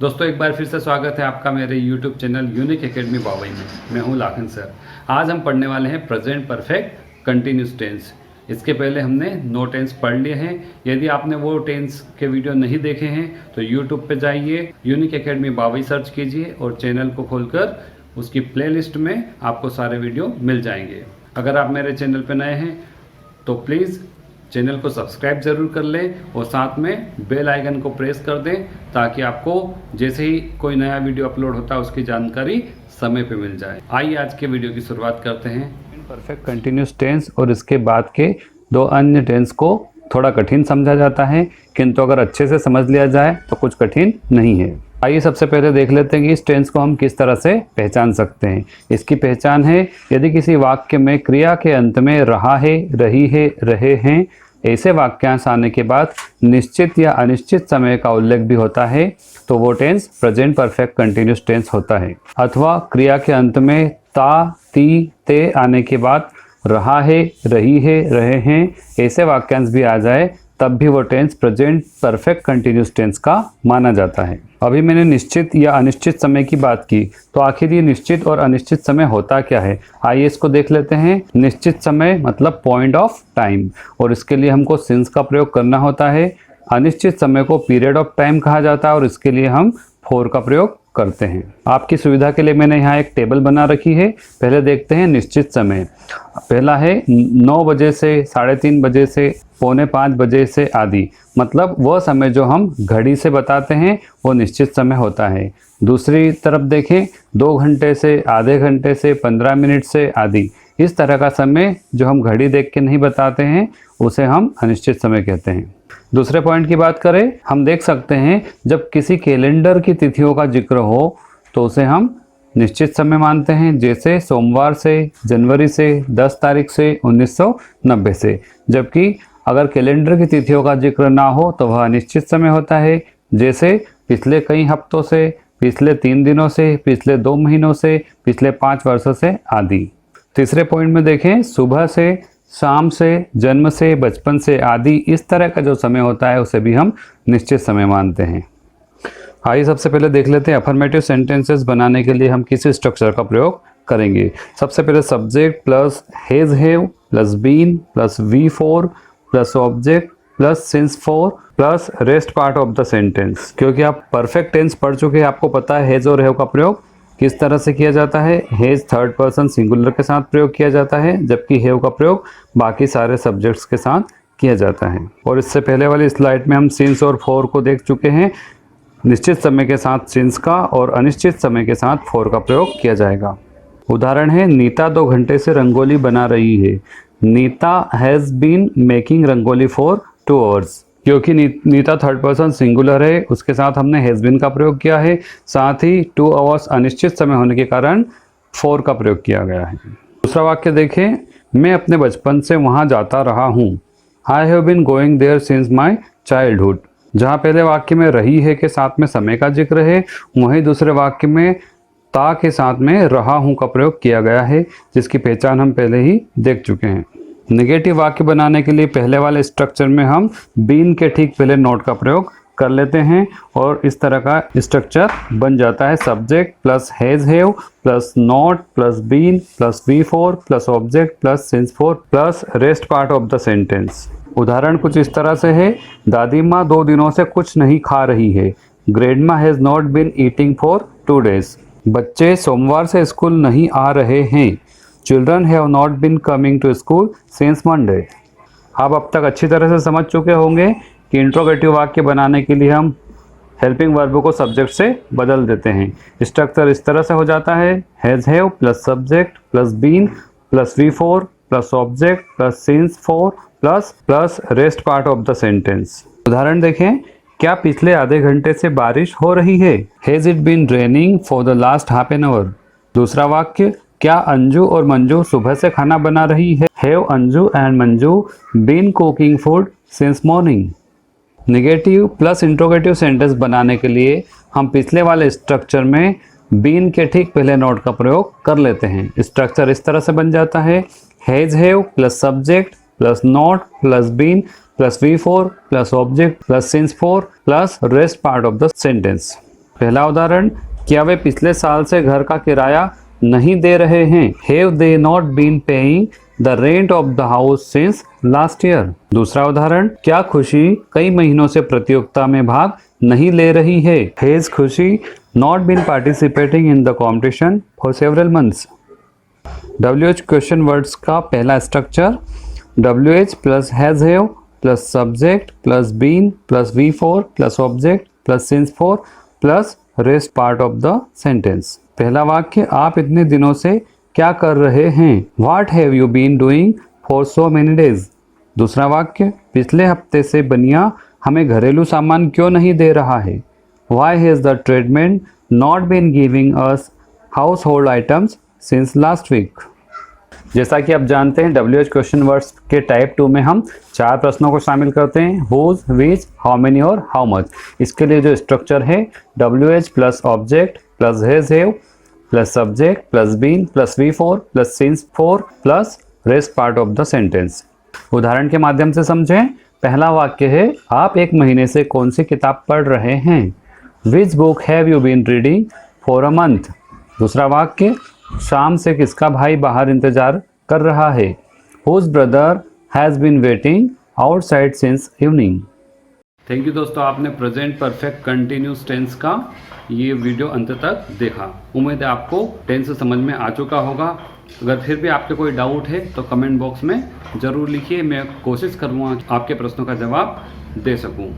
दोस्तों एक बार फिर से स्वागत है आपका मेरे YouTube channel unique academy Bawai में। मैं हूं लाखन सर। आज हम पढ़ने वाले हैं प्रेजेंट परफेक्ट कंटिन्यूस टेंस। इसके पहले हमने 9 टेंस पढ़ लिए हैं। यदि आपने वो टेंस के वीडियो नहीं देखे हैं तो यूट्यूब पे जाइए, यूनिक एकेडमी बावई सर्च कीजिए और चैनल को खोलकर उसकी प्लेलिस्ट में आपको सारे वीडियो मिल जाएंगे। अगर आप मेरे चैनल पर नए हैं तो प्लीज़ चैनल को सब्सक्राइब ज़रूर कर लें और साथ में बेल आइकन को प्रेस कर दें ताकि आपको जैसे ही कोई नया वीडियो अपलोड होता है उसकी जानकारी समय पे मिल जाए। आइए आज के वीडियो की शुरुआत करते हैं। परफेक्ट कंटिन्यूस टेंस और इसके बाद के 2 अन्य टेंस को थोड़ा कठिन समझा जाता है, किंतु अगर अच्छे से समझ लिया जाए तो कुछ कठिन नहीं है। आइए सबसे पहले देख लेते हैं कि इस टेंस को हम किस तरह से पहचान सकते हैं। इसकी पहचान है, यदि किसी वाक्य में क्रिया के अंत में रहा है, रही है, रहे हैं ऐसे वाक्यांश आने के बाद निश्चित या अनिश्चित समय का उल्लेख भी होता है तो वो tense present perfect continuous tense होता है। अथवा क्रिया के अंत में ता, ती, ते आने के बाद रहा है, रही है, रहे हैं ऐसे वाक्यांश भी आ जाए तब भी वो tense present perfect continuous tense का माना जाता है। अभी मैंने निश्चित या अनिश्चित समय की बात की, तो आखिर ये निश्चित और अनिश्चित समय होता क्या है, आइए इसको देख लेते हैं। निश्चित समय मतलब पॉइंट ऑफ टाइम, और इसके लिए हमको सिंस का प्रयोग करना होता है। अनिश्चित समय को पीरियड ऑफ टाइम कहा जाता है और इसके लिए हम फॉर का प्रयोग करते हैं। आपकी सुविधा के लिए मैंने यहाँ एक टेबल बना रखी है। पहले देखते हैं निश्चित समय। पहला है 9 बजे से, 3:30 बजे से, 4:45 बजे से आदि, मतलब वह समय जो हम घड़ी से बताते हैं वो निश्चित समय होता है। दूसरी तरफ देखें, 2 घंटे से, आधे घंटे से, 15 मिनट से आदि, इस तरह का समय जो हम घड़ी देख के नहीं बताते हैं उसे हम अनिश्चित समय कहते हैं। दूसरे पॉइंट की बात करें, हम देख सकते हैं जब किसी कैलेंडर की तिथियों का जिक्र हो तो उसे हम निश्चित समय मानते हैं, जैसे सोमवार से, जनवरी से, 10 तारीख से, 1990 से। जबकि अगर कैलेंडर की तिथियों का जिक्र ना हो तो वह अनिश्चित समय होता है, जैसे पिछले कई हफ्तों से, पिछले 3 दिनों से, पिछले 2 महीनों से, पिछले 5 वर्षों से आदि। तीसरे पॉइंट में देखें, सुबह से, शाम से, जन्म से, बचपन से आदि, इस तरह का जो समय होता है उसे भी हम निश्चित समय मानते हैं। आइए सबसे पहले देख लेते हैं अफर्मेटिव सेंटेंसेस बनाने के लिए हम किस स्ट्रक्चर का प्रयोग करेंगे। सबसे पहले subject plus has have plus been plus V4 plus object plus since for plus rest part of the sentence. क्योंकि आप परफेक्ट टेंस पढ़ चुके हैं, आपको पता है हैज और हैव का प्रयोग किस तरह से किया जाता है। हैज 3rd पर्सन सिंगुलर के साथ प्रयोग किया जाता है, जबकि हैव का प्रयोग बाकी सारे सब्जेक्ट्स के साथ किया जाता है। और इससे पहले वाली स्लाइड में हम सिंस और फॉर को देख चुके हैं। निश्चित समय के साथ सिंस का और अनिश्चित समय के साथ फॉर का प्रयोग किया जाएगा। उदाहरण है, नीता 2 घंटे से रंगोली बना रही है। Neeta has been making rangoli for 2 hours. क्योंकि नीता 3rd पर्सन सिंगुलर है, उसके साथ हमने हैज़ बीन का प्रयोग किया है। साथ ही 2 आवर्स अनिश्चित समय होने के कारण फॉर का प्रयोग किया गया है। दूसरा वाक्य देखें, मैं अपने बचपन से वहाँ जाता रहा हूँ। I have been going there since my childhood. जहाँ पहले वाक्य में रही है के साथ में समय का जिक्र है, वहीं दूसरे वाक्य में ता के साथ में रहा हूँ का प्रयोग किया गया है, जिसकी पहचान हम पहले ही देख चुके हैं। नेगेटिव वाक्य बनाने के लिए पहले वाले स्ट्रक्चर में हम बीन के ठीक पहले नोट का प्रयोग कर लेते हैं और इस तरह का स्ट्रक्चर बन जाता है। Subject plus has have plus not plus been plus V4 plus object plus since for plus rest part of the sentence. उदाहरण कुछ इस तरह से है, दादी माँ 2 दिनों से कुछ नहीं खा रही है। Grandma has not been eating for 2 days। बच्चे सोमवार से स्कूल नहीं आ रहे हैं। Children have not been coming to school since Monday. आप अब तक अच्छी तरह से समझ चुके होंगे कि इंट्रोगेटिव वाक्य बनाने के लिए हम हेल्पिंग वर्ब को सब्जेक्ट से बदल देते हैं। स्ट्रक्चर इस तरह से हो जाता है, has have plus subject plus been plus V4 plus object plus since for plus rest part of the sentence. उदाहरण देखें, क्या पिछले आधे घंटे से बारिश हो रही है। Has it been raining for the last half an hour. दूसरा वाक्य, क्या अंजू और मंजू सुबह से खाना बना रही है। Have Anju and Manju been cooking food since morning. Negative plus interrogative sentence बनाने के लिए हम पिछले वाले स्ट्रक्चर में बीन के ठीक पहले नोट का प्रयोग कर लेते हैं। स्ट्रक्चर इस तरह से बन जाता है, has have plus subject plus not plus been plus V4 plus object plus since for plus rest part of the sentence. पहला उदाहरण, क्या वे पिछले साल से घर का किराया नहीं दे रहे हैं? Have they not been paying the rent of the house since last year? दूसरा उदाहरण, क्या खुशी कई महीनों से प्रतियोगिता में भाग नहीं ले रही है? Has खुशी not been participating in the competition for several months? WH question words का पहला structure, WH plus has have plus subject plus been plus V4 plus object plus since 4 plus rest part of the sentence. पहला वाक्य, आप इतने दिनों से क्या कर रहे हैं? What have you been doing for so many days? दूसरा वाक्य, पिछले हफ्ते से बनिया हमें घरेलू सामान क्यों नहीं दे रहा है? Why has the tradesman not been giving us household items since last week? जैसा कि आप जानते हैं, WH क्वेश्चन वर्ड्स के टाइप 2 में हम 4 प्रश्नों को शामिल करते हैं, हुज, विच, हाउ मेनी और हाउ मच। इसके लिए जो स्ट्रक्चर है, WH plus object plus has have plus subject plus been plus V4 plus since 4 plus rest part of the sentence. उदाहरण के माध्यम से समझें। पहला वाक्य है, आप एक महीने से कौन सी किताब पढ़ रहे हैं? Which book have you been reading for a month? दूसरा वाक्य, शाम से किसका भाई बाहर इंतजार कर रहा है? Whose brother has been waiting outside since evening. Thank you दोस्तों, आपने प्रेजेंट परफेक्ट कंटिन्यूस टेंस का ये वीडियो अंत तक देखा। उम्मीद है आपको टेंस समझ में आ चुका होगा। अगर फिर भी आपके कोई डाउट है तो कमेंट बॉक्स में ज़रूर लिखिए, मैं कोशिश करूँगा आपके प्रश्नों का जवाब दे सकूँ।